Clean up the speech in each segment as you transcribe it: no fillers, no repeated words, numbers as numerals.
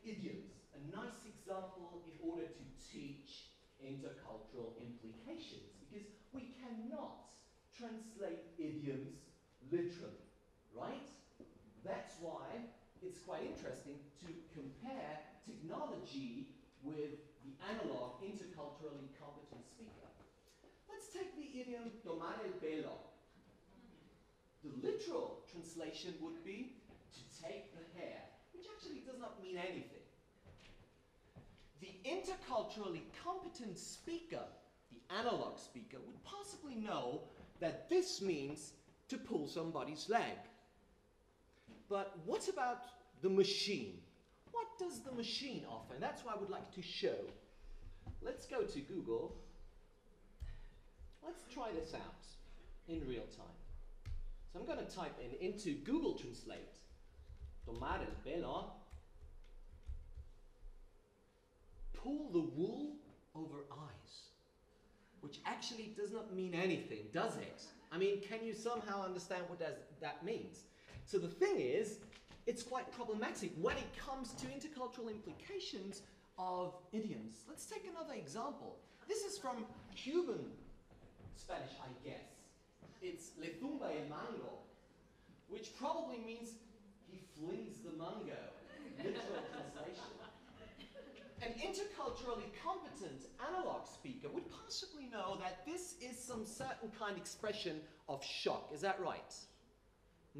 idioms, a nice example in order to teach intercultural implications, because we cannot translate idioms literally, right? That's why it's quite interesting to compare technology with the analog interculturally competent speaker. Let's take the idiom tomar el pelo. The literal translation would be to take the hair, which actually does not mean anything. The interculturally competent speaker, the analog speaker, would possibly know that this means to pull somebody's leg. But what about the machine? What does the machine offer? And that's what I would like to show. Let's go to Google. Let's try this out in real time. So I'm going to type into Google Translate, tomar el pelo, pull the wool over eyes, which actually does not mean anything, does it? I mean, can you somehow understand what that means? So the thing is, it's quite problematic when it comes to intercultural implications of idioms. Let's take another example. This is from Cuban Spanish, I guess. It's le tumba el mango, which probably means he flings the mango. Literal translation. An interculturally competent analog speaker would possibly know that this is some certain kind of expression of shock. Is that right?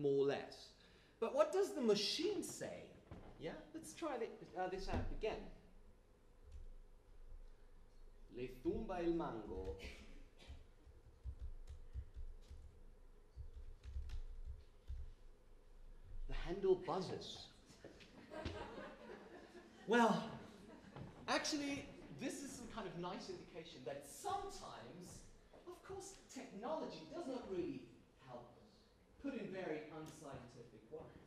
More or less. But what does the machine say? Yeah, let's try this out again. Le tumba el mango. The handle buzzes. Well, actually, this is some kind of nice indication that sometimes, of course, technology does not really help us, put in very unscientific words.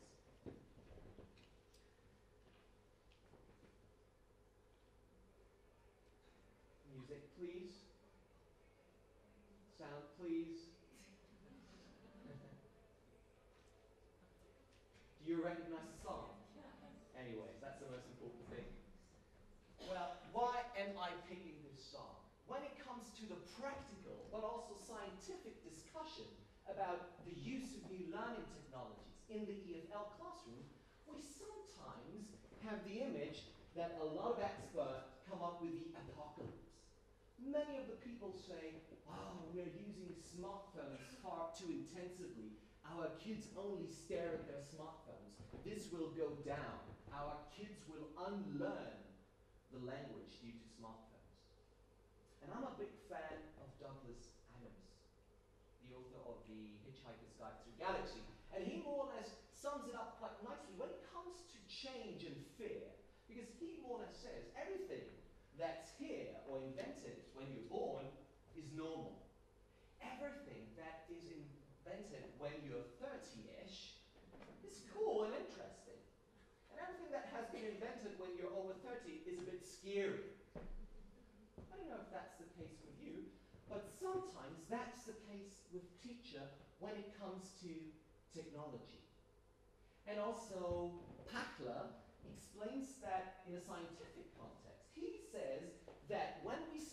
Music, please. Sound, please. Do you recognize the song? Anyways, that's the most important thing. Well, why am I picking this song? When it comes to the practical, but also scientific discussion about the use of new learning technologies in the EFL classroom, we sometimes have the image that a lot of experts come up with the apocalypse. Many of the people say, oh, we're using smartphones far too intensively. Our kids only stare at their smartphones. This will go down. Our kids will unlearn the language due to smartphones. And I'm a big fan of Douglas Adams, the author of The Hitchhiker's Guide Through Galaxy. And he more or less sums it up quite nicely when it comes to change and fear. Because he more or less says everything that's here or invented when you're born is normal. Everything that is invented when you're 30-ish is cool and interesting. And everything that has been invented when you're over 30 is a bit scary. I don't know if that's the case with you, but sometimes that's the case with teacher when it comes to technology. And also, Packler explains that in a scientific context. He says that when we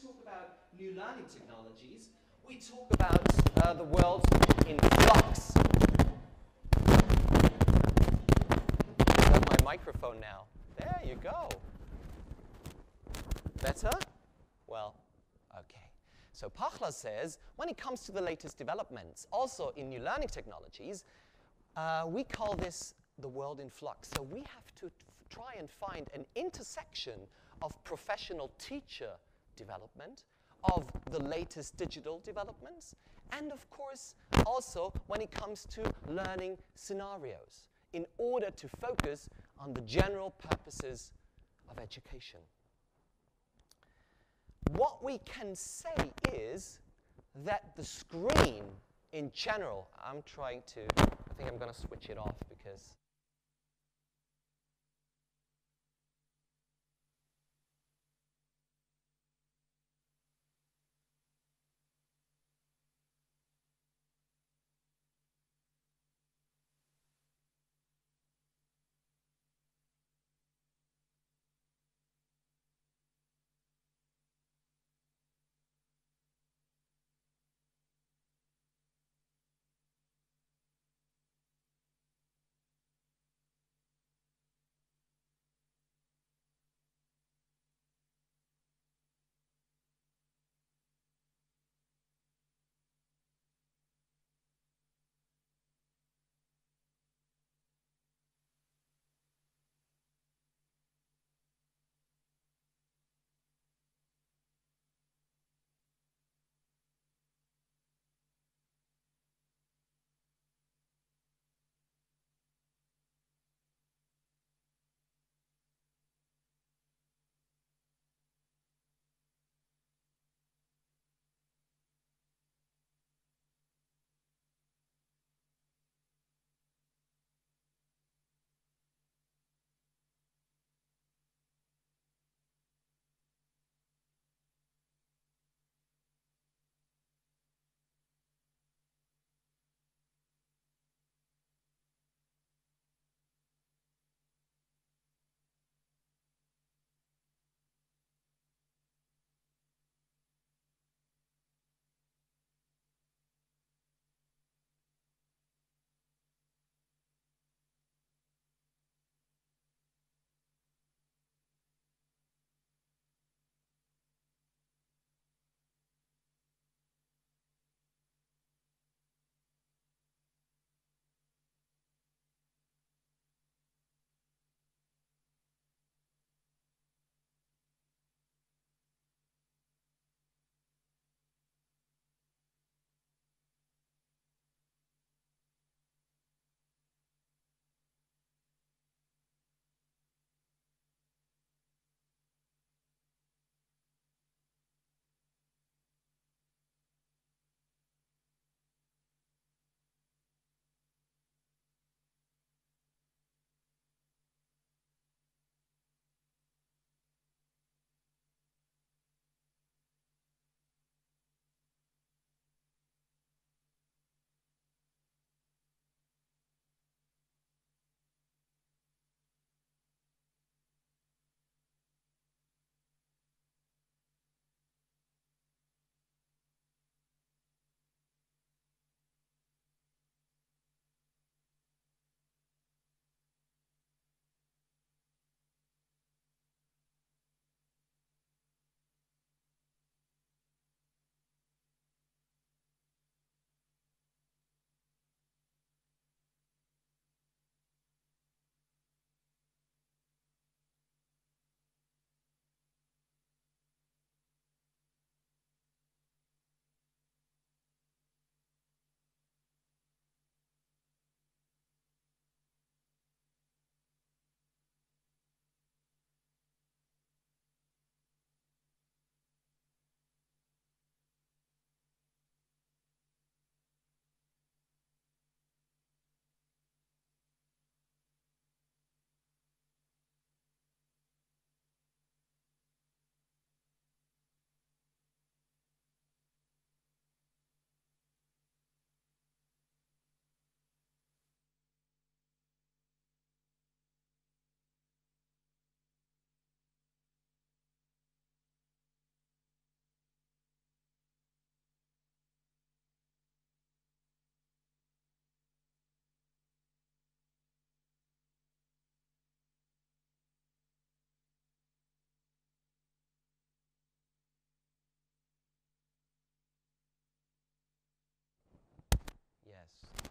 talk about new learning technologies, we talk about the world in flux. I have my microphone now. There you go. Better? Well, okay. So Pachler says, when it comes to the latest developments, also in new learning technologies, we call this the world in flux. So we have to try and find an intersection of professional teacher development, of the latest digital developments, and of course, also when it comes to learning scenarios, in order to focus on the general purposes of education. What we can say is that the screen in general, I think I'm going to switch it off because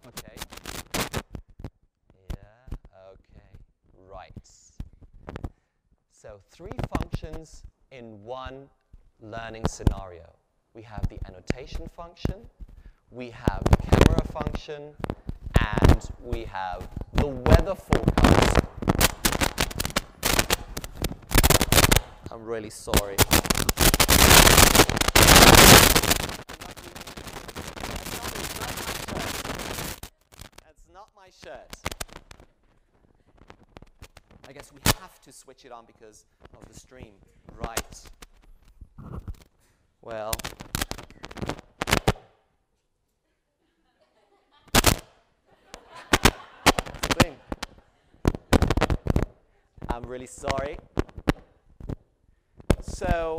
Okay. Yeah, okay. Right. So 3 functions in one learning scenario. We have the annotation function, we have the camera function, and we have the weather forecast. I'm really sorry. That's not my shirt. I guess we have to switch it on because of the stream. Right. Well. That's the thing. I'm really sorry. So,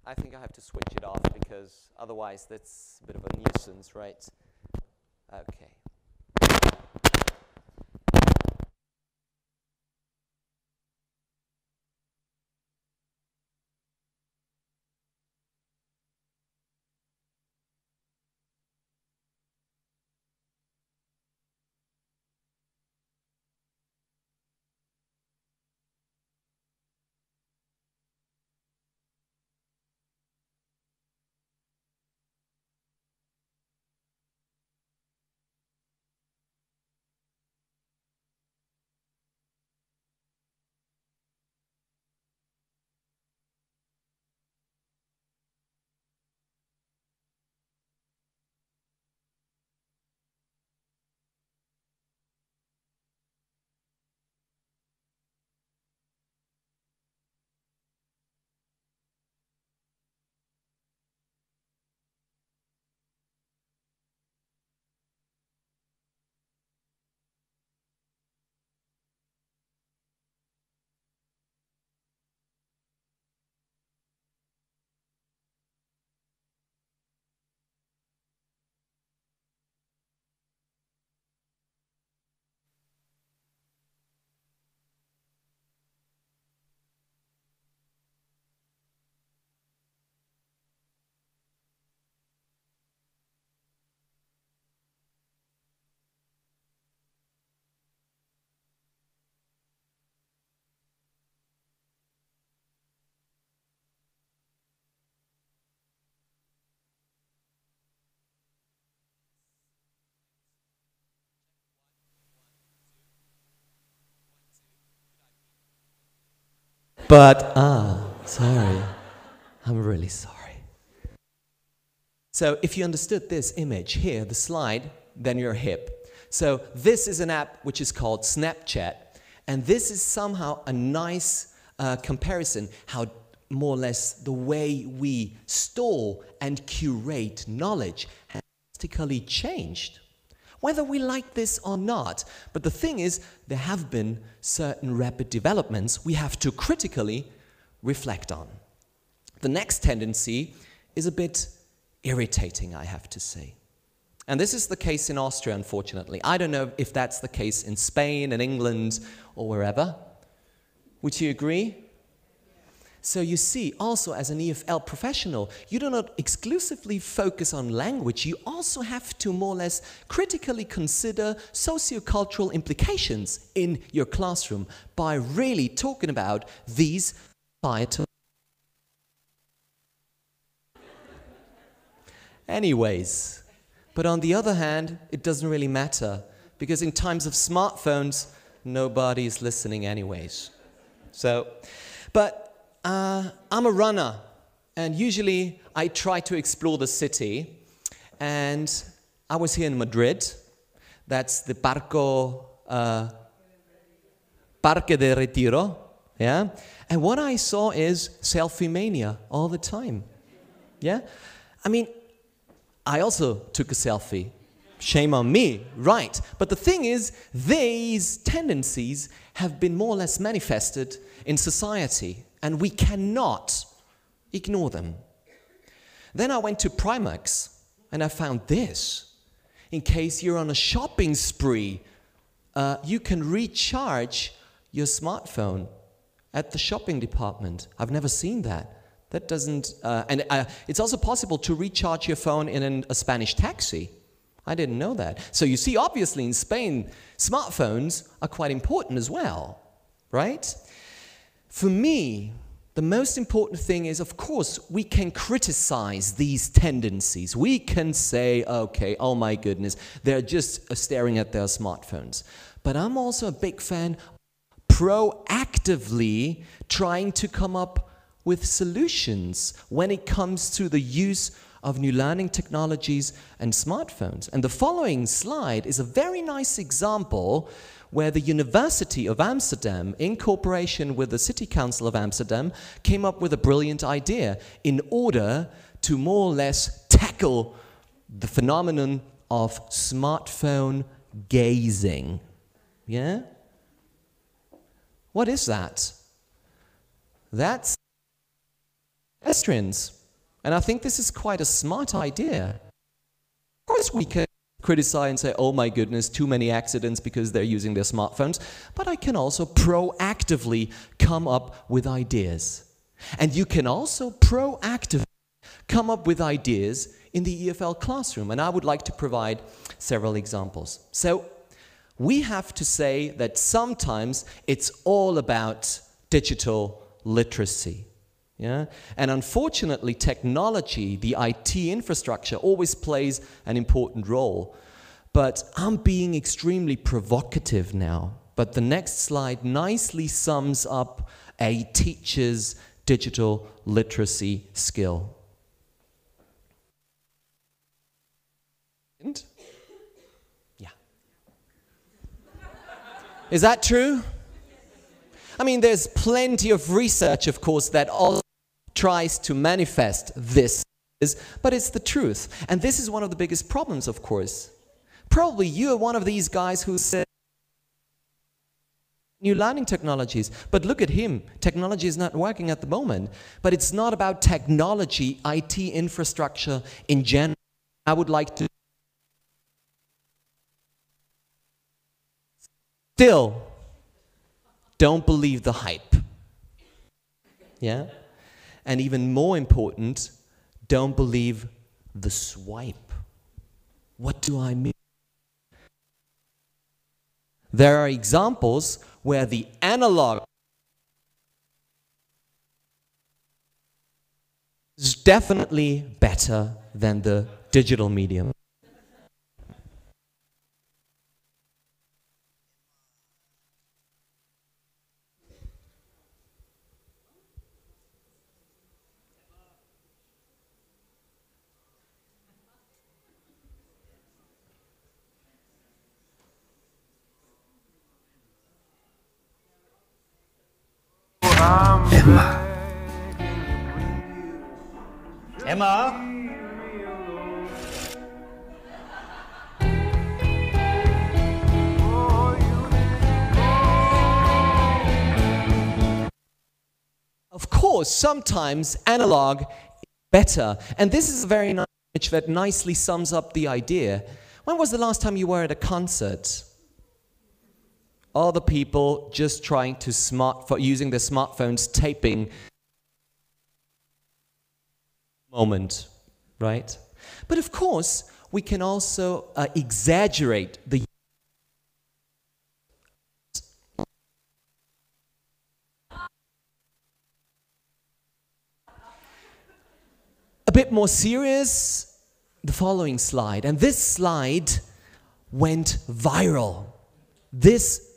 I think I have to switch it off because otherwise that's a bit of a nuisance, right? Okay. But, sorry. I'm really sorry. So if you understood this image here, the slide, then you're hip. So this is an app which is called Snapchat, and this is somehow a nice comparison how more or less the way we store and curate knowledge has drastically changed. Whether we like this or not. But the thing is, there have been certain rapid developments we have to critically reflect on. The next tendency is a bit irritating, I have to say. And this is the case in Austria, unfortunately. I don't know if that's the case in Spain, in England, or wherever. Would you agree? So you see, also as an EFL professional, you do not exclusively focus on language. You also have to more or less critically consider sociocultural implications in your classroom by really talking about these societal. Anyways, but on the other hand, it doesn't really matter because in times of smartphones, nobody is listening anyways. So, but I'm a runner, and usually I try to explore the city, and I was here in Madrid. That's the Parque de Retiro, yeah? And what I saw is selfie mania all the time, yeah? I mean, I also took a selfie. Shame on me, right? But the thing is, these tendencies have been more or less manifested in society, and we cannot ignore them. Then I went to Primark's, and I found this. In case you're on a shopping spree, you can recharge your smartphone at the shopping department. I've never seen that. That doesn't, it's also possible to recharge your phone in a Spanish taxi. I didn't know that. So you see, obviously in Spain, smartphones are quite important as well, right? For me, the most important thing is, of course, we can criticize these tendencies. We can say, okay, oh my goodness, they're just staring at their smartphones. But I'm also a big fan of proactively trying to come up with solutions when it comes to the use of new learning technologies and smartphones. And the following slide is a very nice example where the University of Amsterdam, in cooperation with the City Council of Amsterdam, came up with a brilliant idea in order to more or less tackle the phenomenon of smartphone gazing. Yeah? What is that? That's pedestrians. And I think this is quite a smart idea. Of course we can criticize and say, oh my goodness, too many accidents because they're using their smartphones. But I can also proactively come up with ideas. And you can also proactively come up with ideas in the EFL classroom. And I would like to provide several examples. So we have to say that sometimes it's all about digital literacy. Yeah? And unfortunately, technology, the IT infrastructure, always plays an important role. But I'm being extremely provocative now. But the next slide nicely sums up a teacher's digital literacy skill. And? Yeah. Is that true? I mean, there's plenty of research, of course, that also tries to manifest this, but it's the truth. And this is one of the biggest problems, of course. Probably you are one of these guys who said new learning technologies, but look at him. Technology is not working at the moment. But it's not about technology, IT infrastructure in general. I would like to still don't believe the hype. Yeah? And even more important, don't believe the swipe. What do I mean? There are examples where the analog is definitely better than the digital medium. Emma? Of course, sometimes analog is better. And this is a very nice image that nicely sums up the idea. When was the last time you were at a concert? All the people just trying to using their smartphones, taping moment, right? But of course, we can also exaggerate the a bit more serious, the following slide. And this slide went viral. This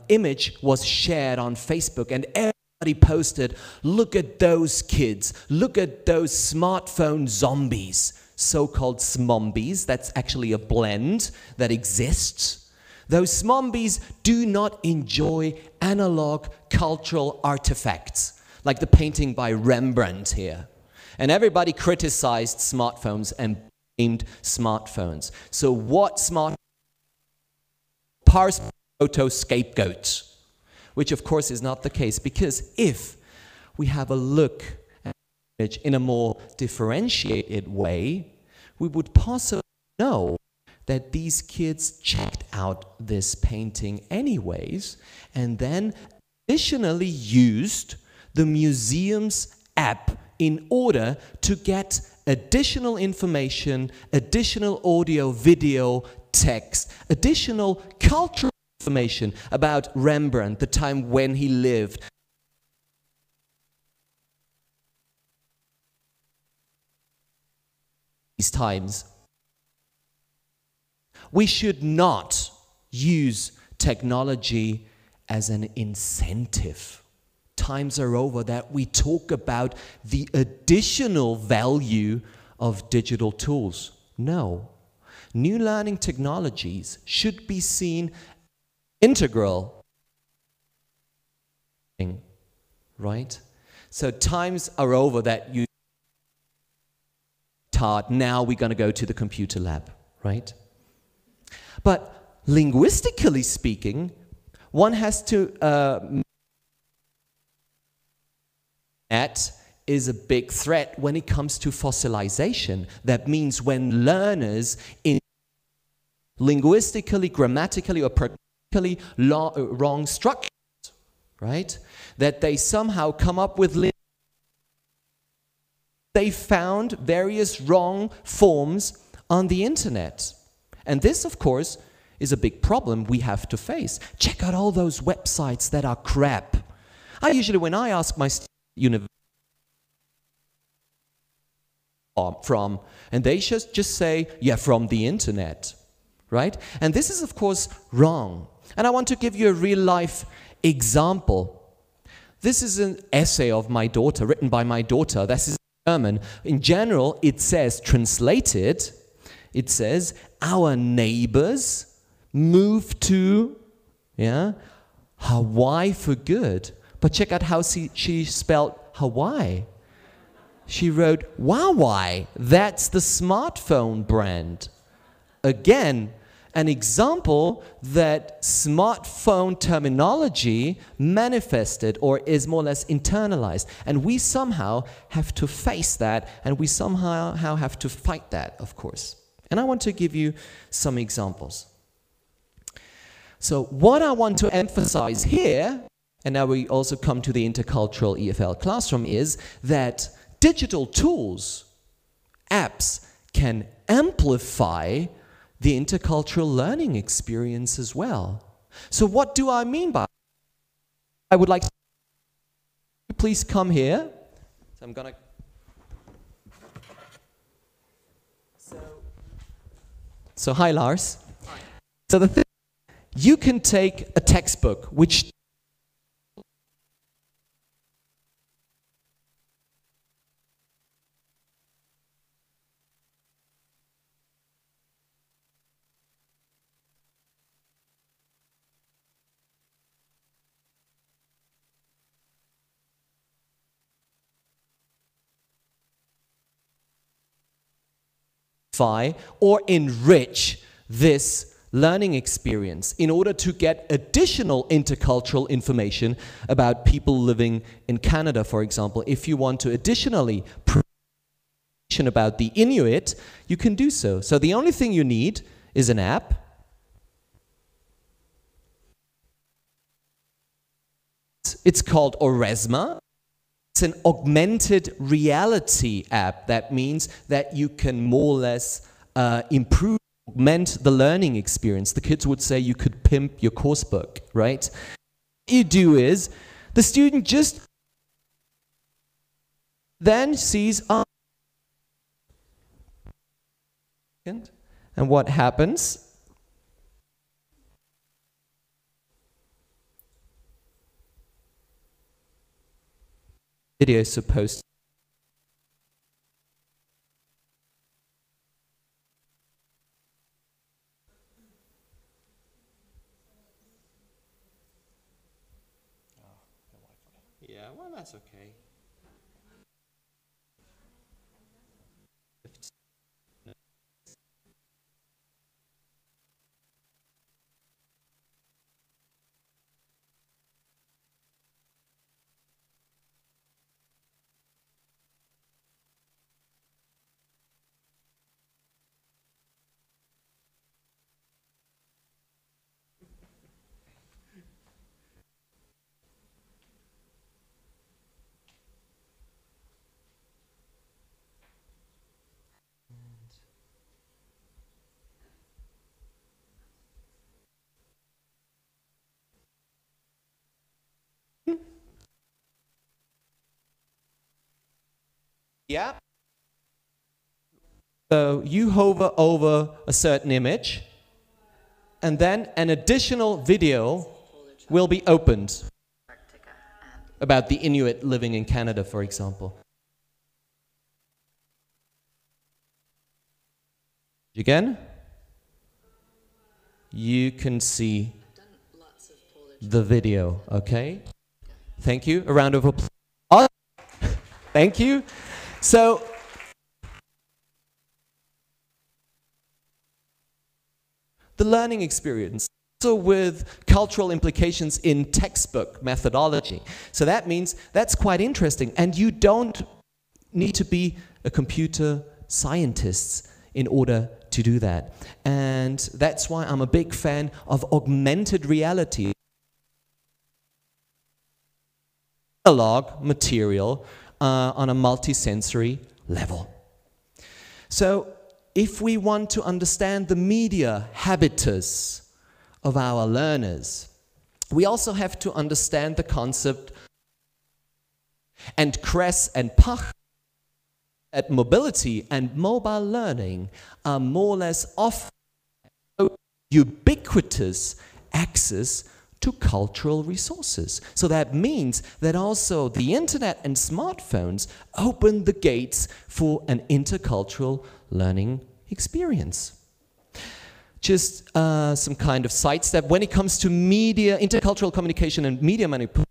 image was shared on Facebook and everybody posted, look at those kids, look at those smartphone zombies, so-called smombies. That's actually a blend that exists. Those smombies do not enjoy analog cultural artifacts, like the painting by Rembrandt here. And everybody criticized smartphones and blamed smartphones. So what photo scapegoats, which of course is not the case, because if we have a look at the image in a more differentiated way, we would possibly know that these kids checked out this painting anyways, and then additionally used the museum's app in order to get additional information, additional audio, video, text, additional cultural information about Rembrandt, the time when he lived. These times. We should not use technology as an incentive. Times are over that we talk about the additional value of digital tools. No. New learning technologies should be seen integral, right? So times are over that you taught, now we're going to go to the computer lab, right? But linguistically speaking, one has to that is a big threat when it comes to fossilization. That means when learners in linguistically, grammatically, or practically wrong structures, right? That they somehow come up with they found various wrong forms on the internet. And this, of course, is a big problem we have to face. Check out all those websites that are crap. I usually, when I ask my university from, and they just say, yeah, from the internet, right? And this is, of course, wrong. And I want to give you a real-life example. This is an essay of my daughter, written by my daughter. This is German. In general, it says, translated, it says, our neighbors moved to Hawaii for good. But check out how she spelled Hawaii. She wrote Huawei. That's the smartphone brand. Again, an example that smartphone terminology manifested or is more or less internalized. And we somehow have to face that, and we somehow have to fight that, of course. And I want to give you some examples. So what I want to emphasize here, and now we also come to the intercultural EFL classroom, is that digital tools, apps, can amplify the intercultural learning experience as well. So what do I mean by that? I would like to please come here. So I'm gonna. So hi Lars. Hi. So the thing, you can take a textbook which or enrich this learning experience in order to get additional intercultural information about people living in Canada, for example. If you want to additionally about the Inuit, you can do so. So the only thing you need is an app. It's called Oresma. It's an augmented reality app. That means that you can more or less augment the learning experience. The kids would say you could pimp your course book, right? What you do is, the student just then sees, and what happens? Video is supposed to. Yeah, well, that's okay. Yeah. So you hover over a certain image, and then an additional video will be opened about the Inuit living in Canada, for example. Again, you can see the video, okay? Thank you. A round of applause. Thank you. So, the learning experience, also with cultural implications in textbook methodology. So that means that's quite interesting. And you don't need to be a computer scientist in order to do that. And that's why I'm a big fan of augmented reality. Analog material on a multisensory level. So if we want to understand the media habitus of our learners, we also have to understand the concept and Kress and Pach at mobility and mobile learning are more or less offering ubiquitous access to cultural resources. So that means that also the internet and smartphones open the gates for an intercultural learning experience. Just some kind of sidestep. When it comes to media, intercultural communication and media manipulation,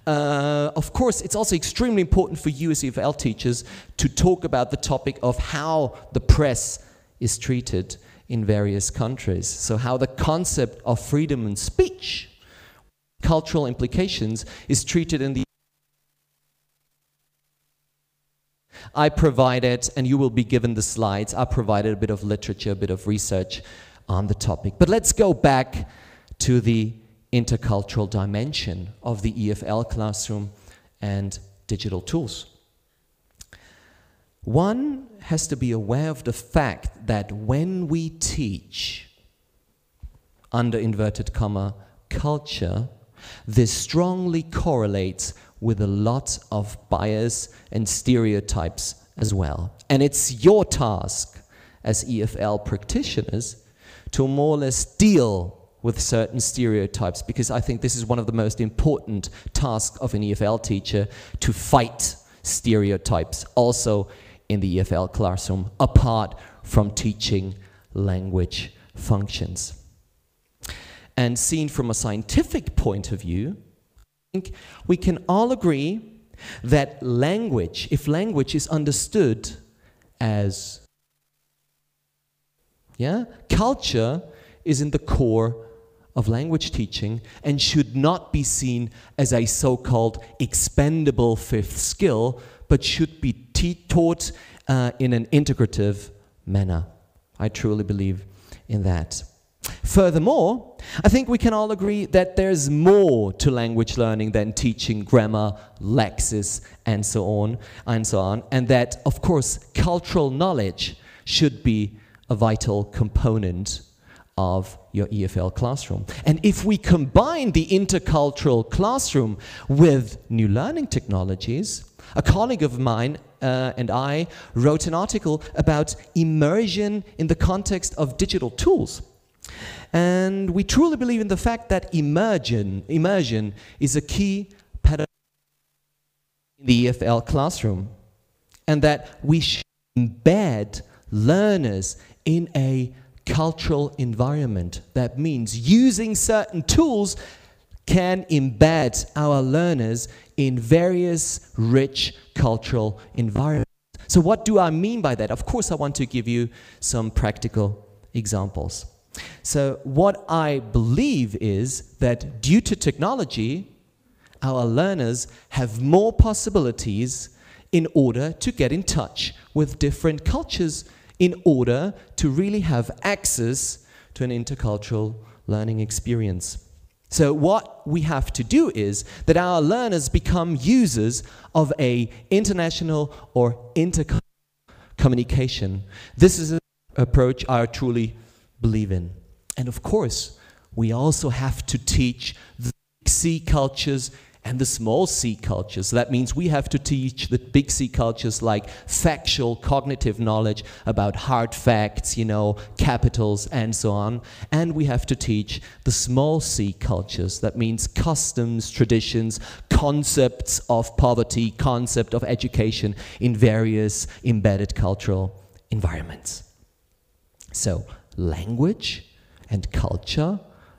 of course, it's also extremely important for you as EFL teachers to talk about the topic of how the press is treated in various countries. So how the concept of freedom of speech, cultural implications, is treated in the... I provided, and you will be given the slides, I provided a bit of literature, a bit of research on the topic. But let's go back to the intercultural dimension of the EFL classroom and digital tools. One has to be aware of the fact that when we teach, under inverted comma, culture, this strongly correlates with a lot of bias and stereotypes as well. And it's your task as EFL practitioners to more or less deal with certain stereotypes, because I think this is one of the most important tasks of an EFL teacher, to fight stereotypes also in the EFL classroom, apart from teaching language functions. And seen from a scientific point of view, I think we can all agree that language, if language is understood as, culture is in the core of language teaching and should not be seen as a so-called expendable fifth skill, but should be taught in an integrative manner. I truly believe in that. Furthermore, I think we can all agree that there's more to language learning than teaching grammar, lexis, and so on, and that, of course, cultural knowledge should be a vital component of your EFL classroom. And if we combine the intercultural classroom with new learning technologies, a colleague of mine and I wrote an article about immersion in the context of digital tools. And we truly believe in the fact that immersion is a key pattern in the EFL classroom, and that we should embed learners in a cultural environment. That means using certain tools can embed our learners in various rich cultural environments. So what do I mean by that? Of course, I want to give you some practical examples. So what I believe is that due to technology, our learners have more possibilities in order to get in touch with different cultures, in order to really have access to an intercultural learning experience. So what we have to do is that our learners become users of an international or intercultural communication. This is an approach I truly believe in. And of course, we also have to teach the C cultures and the small C cultures. That means we have to teach the big C cultures like factual, cognitive knowledge about hard facts, you know, capitals, and so on. And we have to teach the small C cultures. That means customs, traditions, concepts of poverty, concept of education in various embedded cultural environments. So, language and culture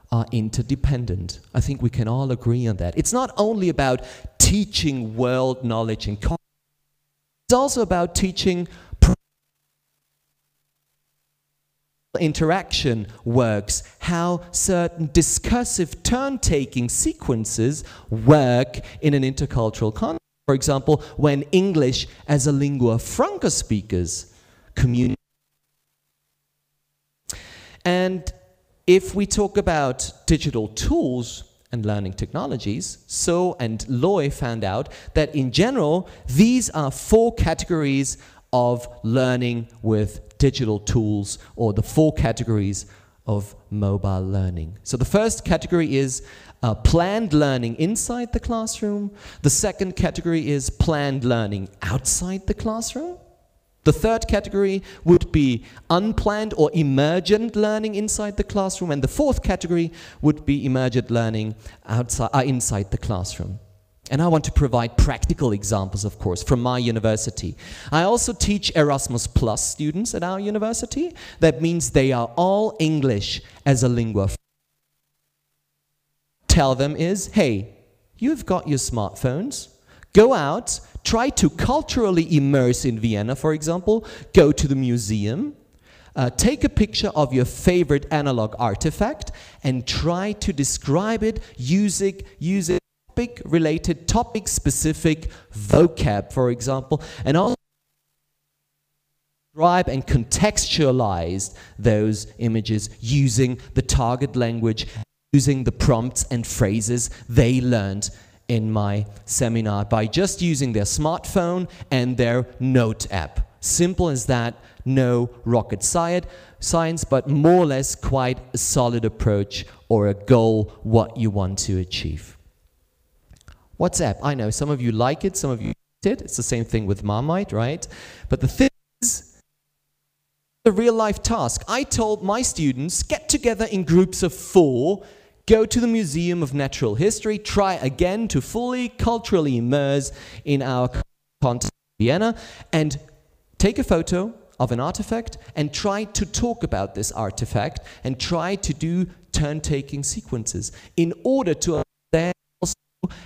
are interdependent. I think we can all agree on that. It's not only about teaching world knowledge and concept, it's also about teaching interaction works, how certain discursive turn-taking sequences work in an intercultural context. For example, when English as a lingua franca speakers communicate. And if we talk about digital tools and learning technologies, So and Loy found out that in general, these are 4 categories of learning with digital tools, or the 4 categories of mobile learning. So the first category is planned learning inside the classroom. The second category is planned learning outside the classroom. The third category would be unplanned or emergent learning inside the classroom. And the fourth category would be emergent learning inside the classroom. And I want to provide practical examples, of course, from my university. I also teach Erasmus Plus students at our university. That means they are all English as a lingua franca. Tell them is, hey, you've got your smartphones. Go out, try to culturally immerse in Vienna, for example. Go to the museum, take a picture of your favorite analog artifact, and try to describe it using topic-related, topic-specific vocab, for example, and also describe and contextualize those images using the target language, using the prompts and phrases they learned in my seminar by just using their smartphone and their note app. Simple as that, no rocket science, but more or less quite a solid approach or a goal what you want to achieve. WhatsApp, I know some of you like it, some of you hate it. It's the same thing with Marmite, right? But the thing is, a real life task. I told my students, get together in groups of 4, go to the Museum of Natural History, try again to fully culturally immerse in our context in Vienna, and take a photo of an artifact and try to talk about this artifact and try to do turn-taking sequences in order to understand also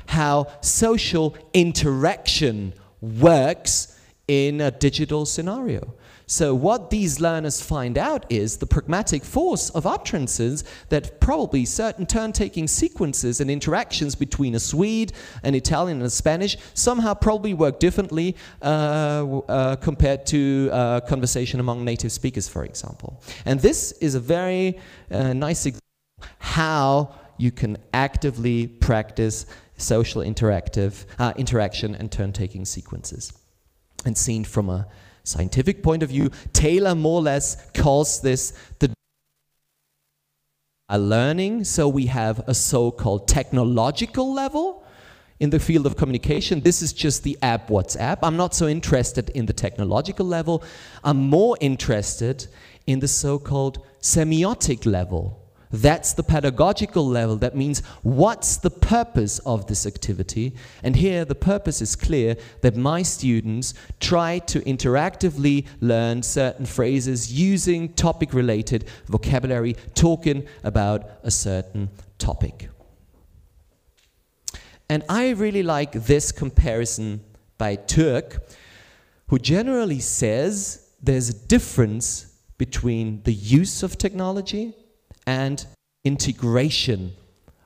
how social interaction works in a digital scenario. So what these learners find out is the pragmatic force of utterances that probably certain turn-taking sequences and interactions between a Swede, an Italian, and a Spanish somehow probably work differently compared to conversation among native speakers, for example. And this is a very nice example how you can actively practice social interaction and turn-taking sequences. And seen from a scientific point of view, Taylor more or less calls this the learning. So we have a so-called technological level in the field of communication. This is just the app WhatsApp. I'm not so interested in the technological level. I'm more interested in the so-called semiotic level. That's the pedagogical level. That means what's the purpose of this activity? And here the purpose is clear, that my students try to interactively learn certain phrases using topic-related vocabulary, talking about a certain topic. And I really like this comparison by Turk, who generally says there's a difference between the use of technology and integration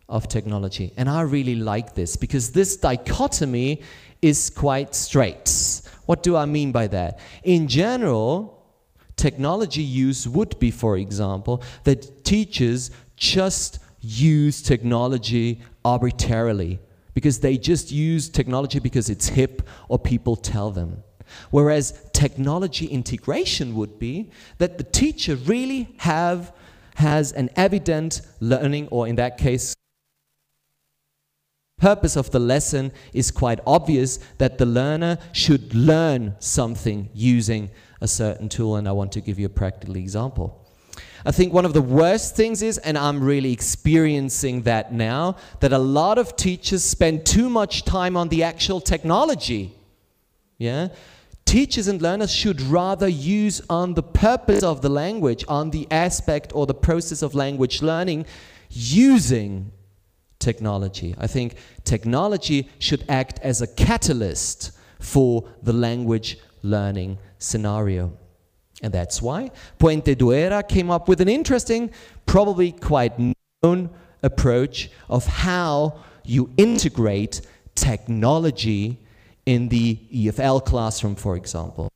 of technology. And I really like this because this dichotomy is quite straight. What do I mean by that? In general, technology use would be, for example, that teachers just use technology arbitrarily because they just use technology because it's hip or people tell them. Whereas technology integration would be that the teacher really has an evident learning, or in that case, Purpose of the lesson is quite obvious, that the learner should learn something using a certain tool, and I want to give you a practical example. I think one of the worst things is, and I'm really experiencing that now, that a lot of teachers spend too much time on the actual technology. Yeah? Teachers and learners should rather use on the purpose of the language, on the aspect or the process of language learning, using technology. I think technology should act as a catalyst for the language learning scenario. And that's why Puente Duera came up with an interesting, probably quite known approach of how you integrate technology in the EFL classroom, for example.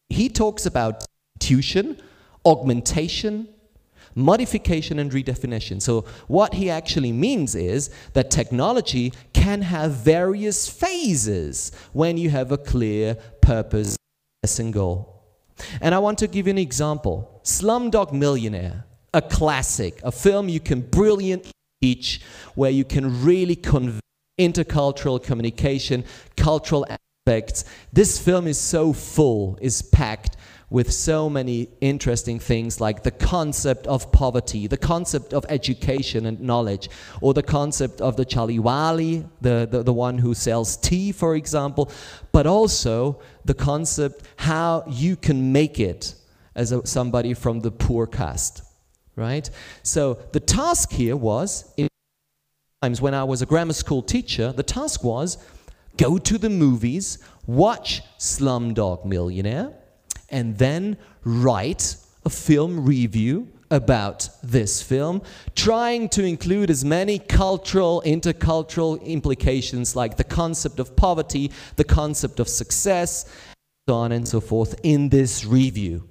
He talks about substitution, augmentation, modification, and redefinition. So what he actually means is that technology can have various phases when you have a clear purpose and goal. And I want to give you an example. Slumdog Millionaire, a classic, a film you can brilliantly teach, where you can really convey intercultural communication, cultural aspects. This film is so full, is packed with so many interesting things, like the concept of poverty, the concept of education and knowledge, or the concept of the chaliwali, the one who sells tea, for example, but also the concept how you can make it as somebody from the poor caste, right? So the task here was, in times when I was a grammar school teacher, the task was go to the movies, watch Slumdog Millionaire, and then write a film review about this film, trying to include as many cultural, intercultural implications like the concept of poverty, the concept of success, so on and so forth in this review.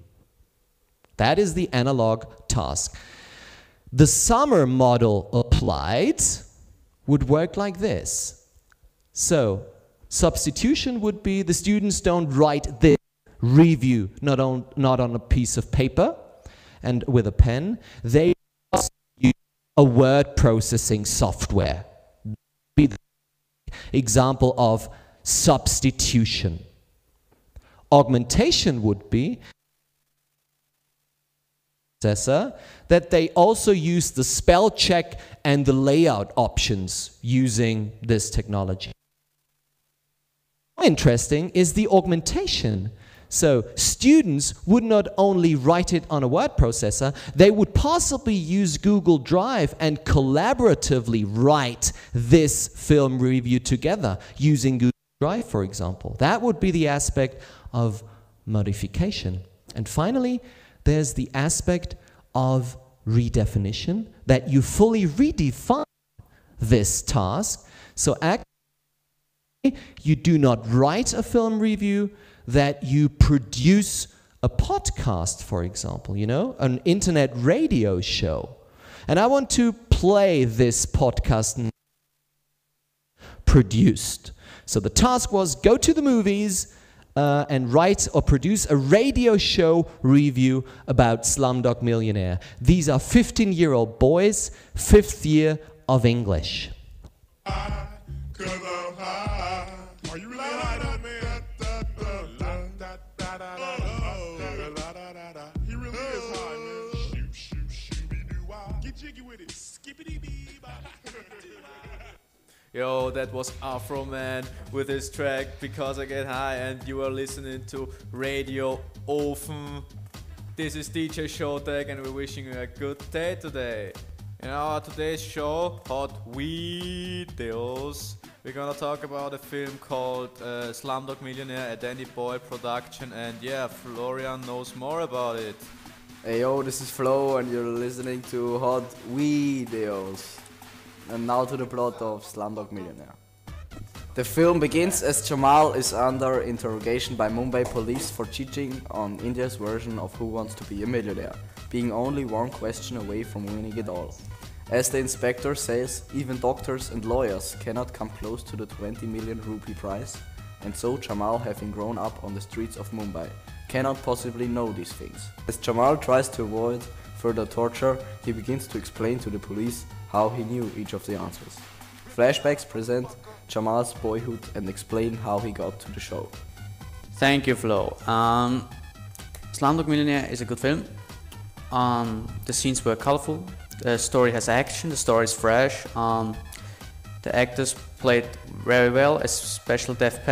That is the analog task. The summer model applied would work like this. So, substitution would be the students don't write this review not on a piece of paper and with a pen. They use a word processing software. Be the example of substitution. Augmentation would be that they also use the spell check and the layout options using this technology. Interesting is the augmentation. So students would not only write it on a word processor, they would possibly use Google Drive and collaboratively write this film review together using Google Drive, for example. That would be the aspect of modification. And finally, there's the aspect of redefinition, that you fully redefine this task. So actually, you do not write a film review, that you produce a podcast, for example, you know, an internet radio show. And I want to play this podcast produced. So the task was go to the movies and write or produce a radio show review about Slumdog Millionaire. These are 15-year-old boys, 5th year of English. Are you really high, man? He really is high, man. Shoot, shooby-doo-wah. Get jiggy with it. Skippity-bee-bop. Yo, that was Afro Man with his track Because I Get High, and you are listening to Radio Ofen. This is DJ Showtech, and we're wishing you a good day today. In our today's show, Hot Videos, we're gonna talk about a film called Slumdog Millionaire, a Danny Boy production, and yeah, Florian knows more about it. Hey yo, this is Flo and you're listening to Hot Videos. And now to the plot of Slumdog Millionaire. The film begins as Jamal is under interrogation by Mumbai police for cheating on India's version of Who Wants to Be a Millionaire, being only one question away from winning it all. As the inspector says, even doctors and lawyers cannot come close to the 20 million rupee prize, and so Jamal, having grown up on the streets of Mumbai, cannot possibly know these things. As Jamal tries to avoid further torture, he begins to explain to the police how he knew each of the answers. Flashbacks present Jamal's boyhood and explain how he got to the show. Thank you, Flo. Slumdog Millionaire is a good film. The scenes were colorful, the story has action, the story is fresh. The actors played very well, especially Dev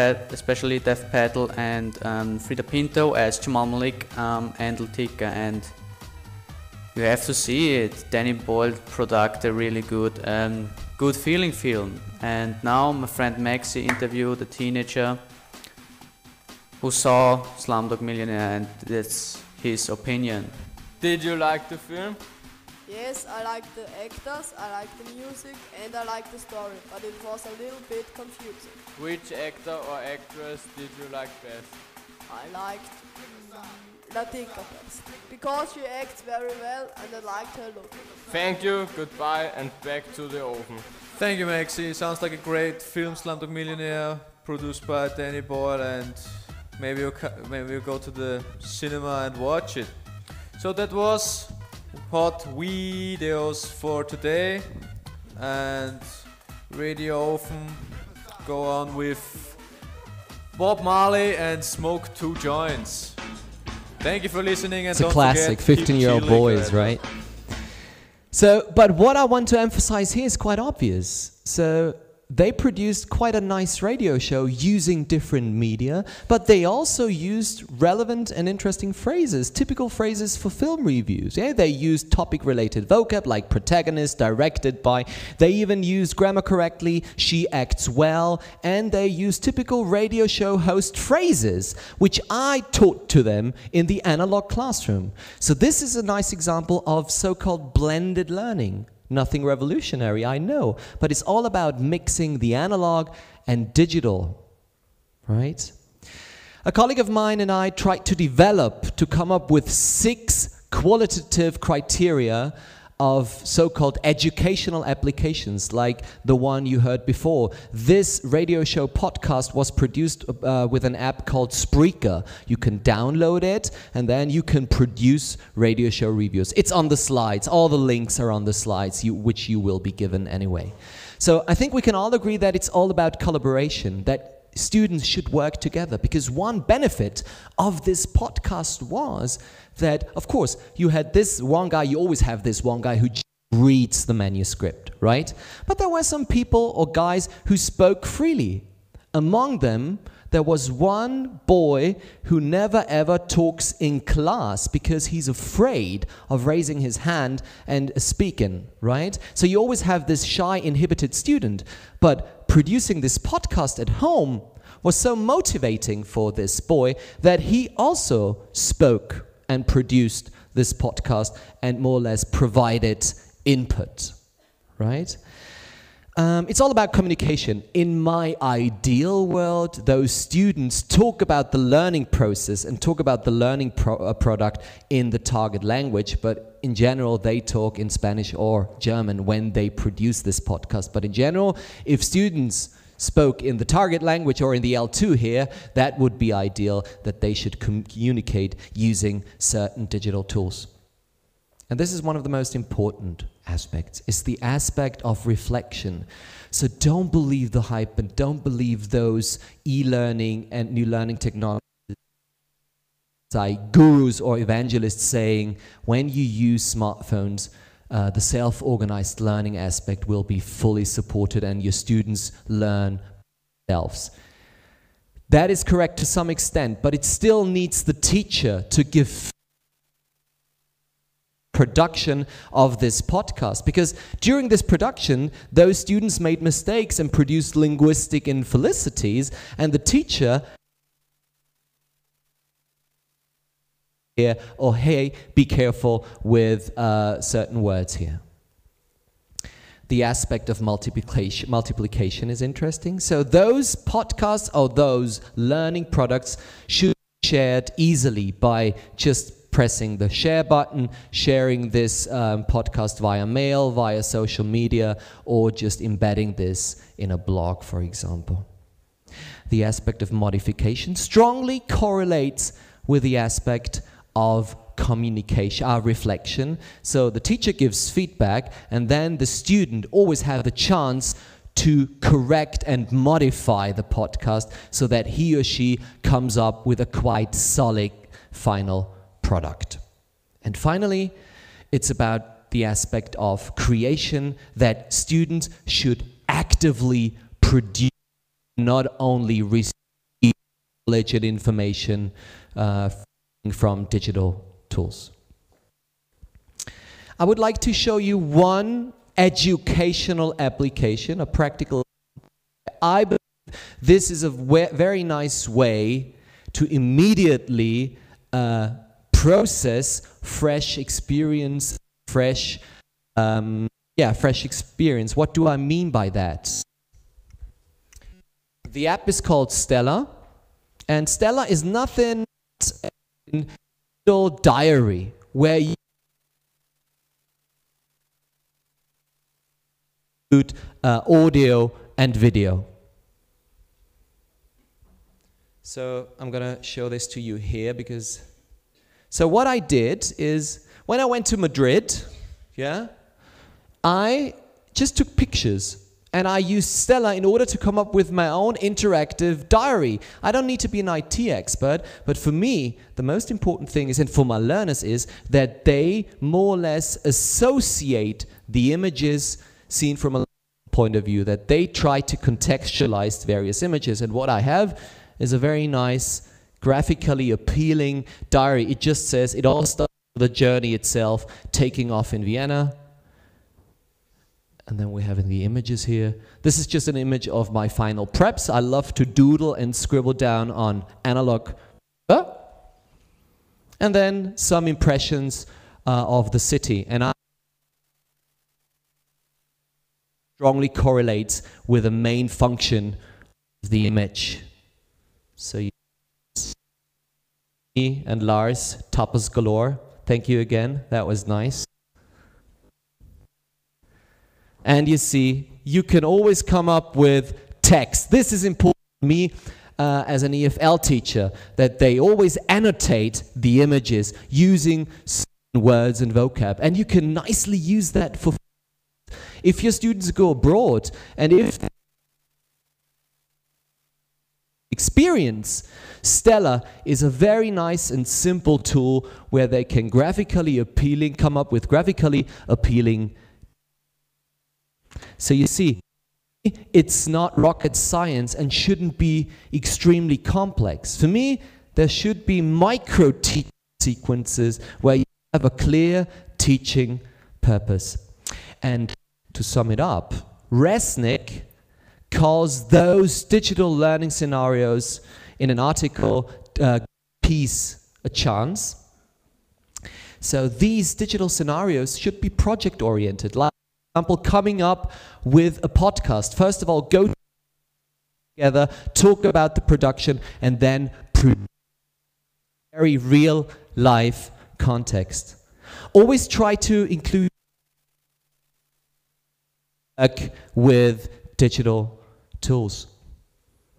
Patel and Frida Pinto as Jamal Malik and Latika, and you have to see it. Danny Boyle produced a really good feeling film. And now my friend Maxi interviewed a teenager who saw Slumdog Millionaire, and that's his opinion. Did you like the film? Yes, I like the actors, I like the music, and I like the story, but it was a little bit confusing. Which actor or actress did you like best? I liked Latika best, because she acts very well and I liked her look. Thank you, goodbye, and back to the oven. Thank you, Maxi. Sounds like a great film, Slumdog Millionaire, produced by Danny Boyle, and maybe you'll go to the cinema and watch it. So that was hot videos for today, and Radio Open go on with Bob Marley and Smoke 2 Joints. Thank you for listening, and It's a classic, 15-year-old boys, right? So, but what I want to emphasize here is quite obvious. So, they produced quite a nice radio show using different media, but they also used relevant and interesting phrases, typical phrases for film reviews. Yeah? They used topic-related vocab like protagonist, directed by. They even used grammar correctly, she acts well, and they used typical radio show host phrases, which I taught to them in the analog classroom. So this is a nice example of so-called blended learning. Nothing revolutionary, I know, but it's all about mixing the analog and digital, right? A colleague of mine and I tried to come up with 6 qualitative criteria of so-called educational applications, like the one you heard before. This radio show podcast was produced with an app called Spreaker. You can download it, and then you can produce radio show reviews. It's on the slides. All the links are on the slides, which you will be given anyway. So I think we can all agree that it's all about collaboration, that students should work together, because one benefit of this podcast was that, of course, you had this one guy, you always have this one guy who reads the manuscript, right? But there were some people or guys who spoke freely. Among them, there was one boy who never ever talks in class because he's afraid of raising his hand and speaking, right? So you always have this shy, inhibited student, but producing this podcast at home was so motivating for this boy that he also spoke and produced this podcast and more or less provided input, right? It's all about communication. In my ideal world, those students talk about the learning process and talk about the learning product in the target language, but in general, they talk in Spanish or German when they produce this podcast. But in general, if students spoke in the target language or in the L2 here, that would be ideal, that they should communicate using certain digital tools. And this is one of the most important aspects. It's the aspect of reflection. So don't believe the hype and don't believe those e-learning and new learning technologies like gurus or evangelists saying when you use smartphones, the self-organized learning aspect will be fully supported and your students learn themselves. That is correct to some extent, but it still needs the teacher to give production of this podcast, because during this production those students made mistakes and produced linguistic infelicities, and the teacher here, or hey, be careful with certain words here. The aspect of multiplication is interesting. So those podcasts or those learning products should be shared easily by just pressing the share button, sharing this podcast via mail, via social media, or just embedding this in a blog, for example. The aspect of modification strongly correlates with the aspect of communication, reflection. So the teacher gives feedback, and then the student always has the chance to correct and modify the podcast so that he or she comes up with a quite solid final product. And finally, it's about the aspect of creation, that students should actively produce, not only receive knowledge and information from digital tools. I would like to show you one educational application, a practical. I believe this is a very nice way to immediately process fresh experience, fresh experience. What do I mean by that? The app is called Stella, and Stella is nothing but a digital diary where you audio and video. So I'm gonna show this to you here because, so what I did is when I went to Madrid, I just took pictures and I used Stella in order to come up with my own interactive diary. I don't need to be an IT expert, but for me, the most important thing is, and for my learners, is that they more or less associate the images seen from a point of view, that they try to contextualize various images. And what I have is a very nice, graphically appealing diary. It just says, it all starts with the journey itself, taking off in Vienna. And then we have in the images here. This is just an image of my final preps. I love to doodle and scribble down on analog. And then some impressions of the city. And I strongly correlates with the main function of the image. So you me and Lars, tapas galore. Thank you again, that was nice. And you see, you can always come up with text. This is important to me as an EFL teacher, that they always annotate the images using certain words and vocab. And you can nicely use that for if your students go abroad, and if experience, Stella is a very nice and simple tool where they can come up with graphically appealing. So you see, it's not rocket science and shouldn't be extremely complex. For me, there should be micro sequences where you have a clear teaching purpose. And to sum it up, Resnick calls those digital learning scenarios in an article piece a chance. So these digital scenarios should be project-oriented. Like, for example, coming up with a podcast. First of all, go together, talk about the production, and then very real life context. Always try to include with digital tools.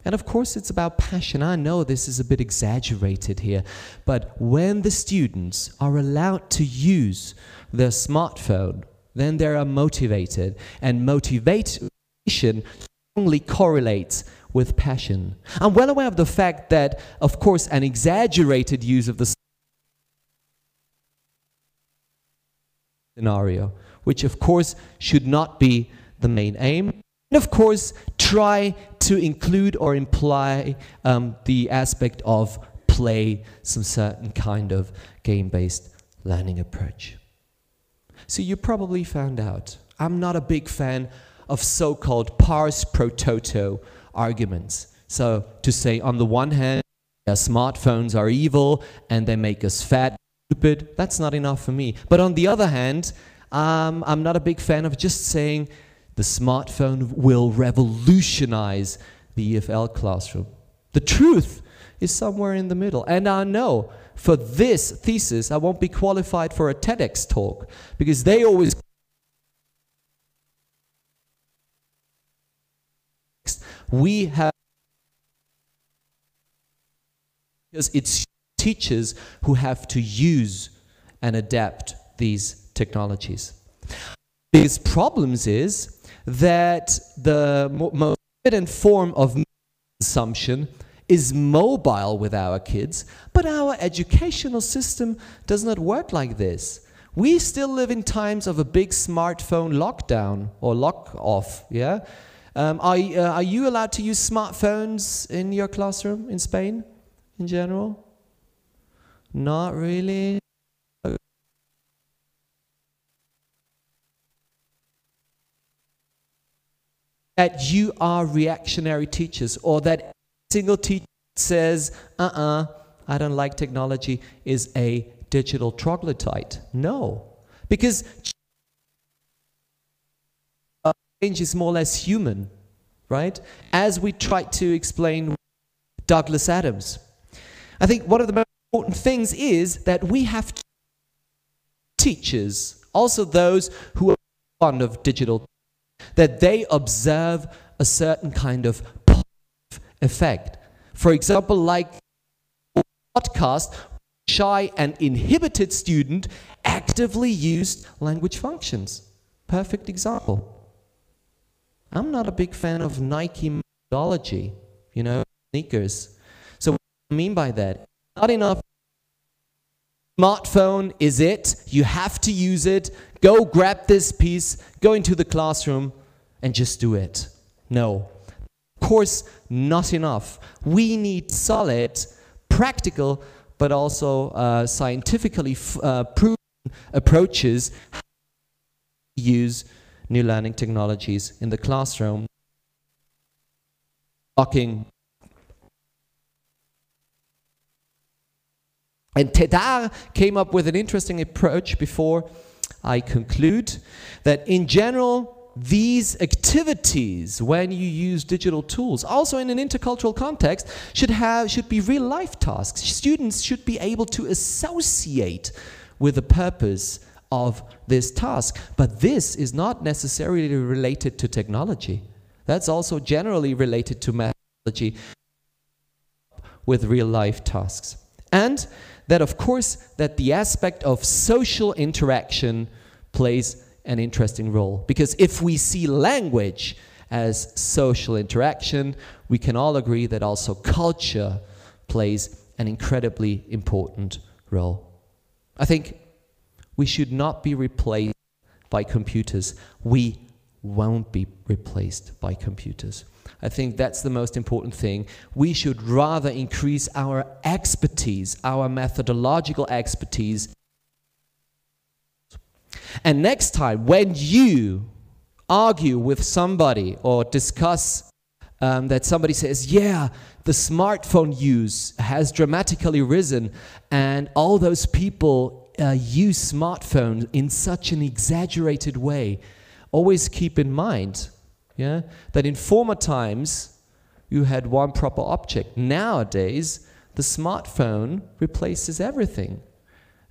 And of course it's about passion. I know this is a bit exaggerated here, but when the students are allowed to use their smartphone, then they are motivated, and motivation strongly correlates with passion. I'm well aware of the fact that, of course, an exaggerated use of the scenario, which of course should not be the main aim. And of course, try to include or imply the aspect of play, some certain kind of game-based learning approach. So you probably found out, I'm not a big fan of so-called pars pro toto arguments. So to say, on the one hand, smartphones are evil and they make us fat, stupid, that's not enough for me. But on the other hand, I'm not a big fan of just saying the smartphone will revolutionize the EFL classroom. The truth is somewhere in the middle. And I know for this thesis, I won't be qualified for a TEDx talk, because they always we have, because it's teachers who have to use and adapt these technologies. Biggest problems is that the most evident form of consumption is mobile with our kids, but our educational system does not work like this. We still live in times of a big smartphone lockdown or lock off, yeah? Are you allowed to use smartphones in your classroom in Spain in general? Not really. That you are reactionary teachers, or that every single teacher says, I don't like technology, is a digital troglodyte. No, because change is more or less human, right? As we tried to explain Douglas Adams. I think one of the most important things is that we have teachers, also those who are fond of digital, that they observe a certain kind of positive effect. For example, like podcast, shy and inhibited student actively used language functions. Perfect example. I'm not a big fan of Nike methodology, you know, sneakers. So what do I mean by that? Not enough. Smartphone is it. You have to use it. Go grab this piece, go into the classroom and just do it. No. Of course, not enough. We need solid, practical, but also scientifically proven approaches to use new learning technologies in the classroom. And Tedar came up with an interesting approach before I conclude, that in general, these activities, when you use digital tools, also in an intercultural context, should be real life tasks. Students should be able to associate with the purpose of this task. But this is not necessarily related to technology. That's also generally related to methodology with real life tasks. And that, of course, that the aspect of social interaction plays an interesting role. Because if we see language as social interaction, we can all agree that also culture plays an incredibly important role. I think we should not be replaced by computers. We won't be replaced by computers. I think that's the most important thing. We should rather increase our expertise, our methodological expertise. And next time, when you argue with somebody or discuss that somebody says, yeah, the smartphone use has dramatically risen and all those people use smartphones in such an exaggerated way, always keep in mind, yeah, that in former times you had one proper object. Nowadays, the smartphone replaces everything.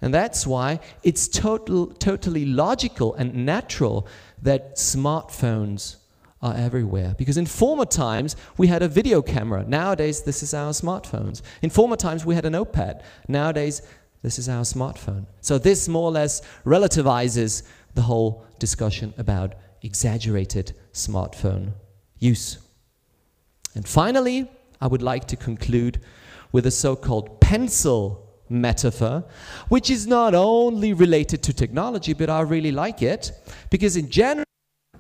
And that's why it's totally logical and natural that smartphones are everywhere. Because in former times, we had a video camera. Nowadays, this is our smartphones. In former times, we had an notepad. Nowadays, this is our smartphone. So this more or less relativizes the whole discussion about exaggerated smartphone use. And finally, I would like to conclude with a so-called pencil metaphor, which is not only related to technology, but I really like it, because in general,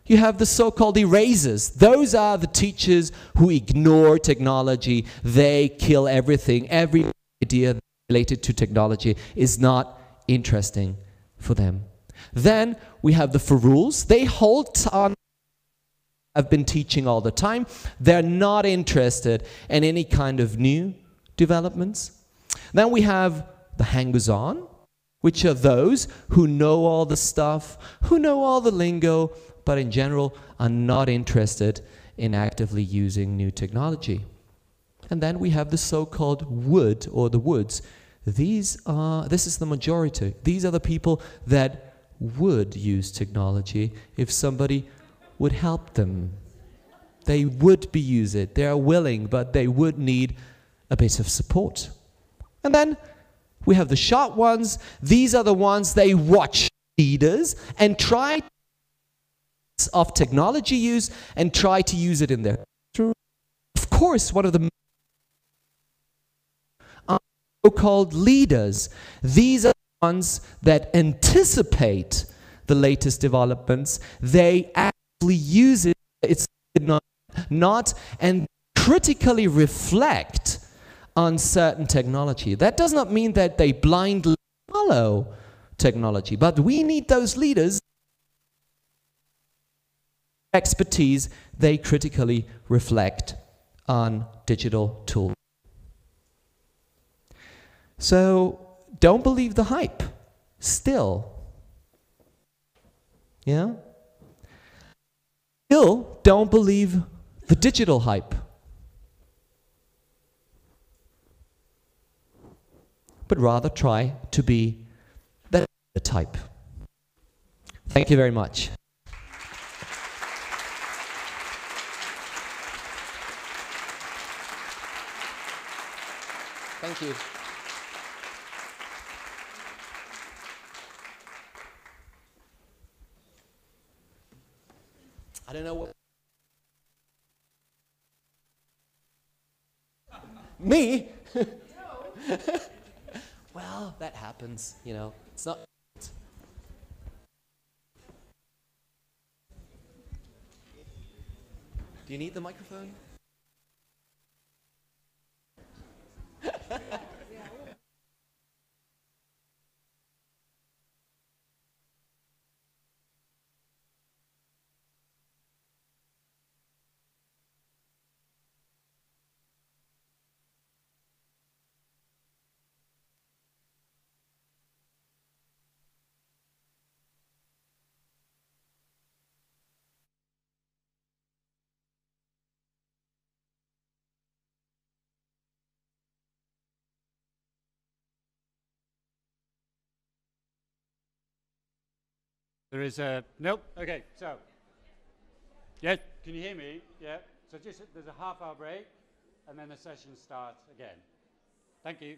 you have the so-called erasers. Those are the teachers who ignore technology. They kill everything. Every idea related to technology is not interesting for them. Then we have the Faruls. They hold on. I've been teaching all the time. They're not interested in any kind of new developments. Then we have the hangers-on, which are those who know all the stuff, who know all the lingo, but in general are not interested in actively using new technology. And then we have the so-called wood, or the woods. This is the majority. These are the people that would use technology if somebody would help them. They would use it. They are willing, but they would need a bit of support. And then we have the sharp ones. These are the ones they watch leaders and try of technology use and try to use it in their classroom. Of course, one of the so-called leaders. These are the ones that anticipate the latest developments. They actually use it. It's not and critically reflect on certain technology. That does not mean that they blindly follow technology, but we need those leaders. Expertise, they critically reflect on digital tools. So don't believe the hype. Still. Yeah? Still don't believe the digital hype. But rather try to be the type. Thank you very much. Thank you. I don't know what. Me? Well, that happens, you know. It's not. Do you need the microphone? There is a, nope, okay, so, yeah, can you hear me? Yeah, so just, there's a half-hour break, and then the session starts again. Thank you.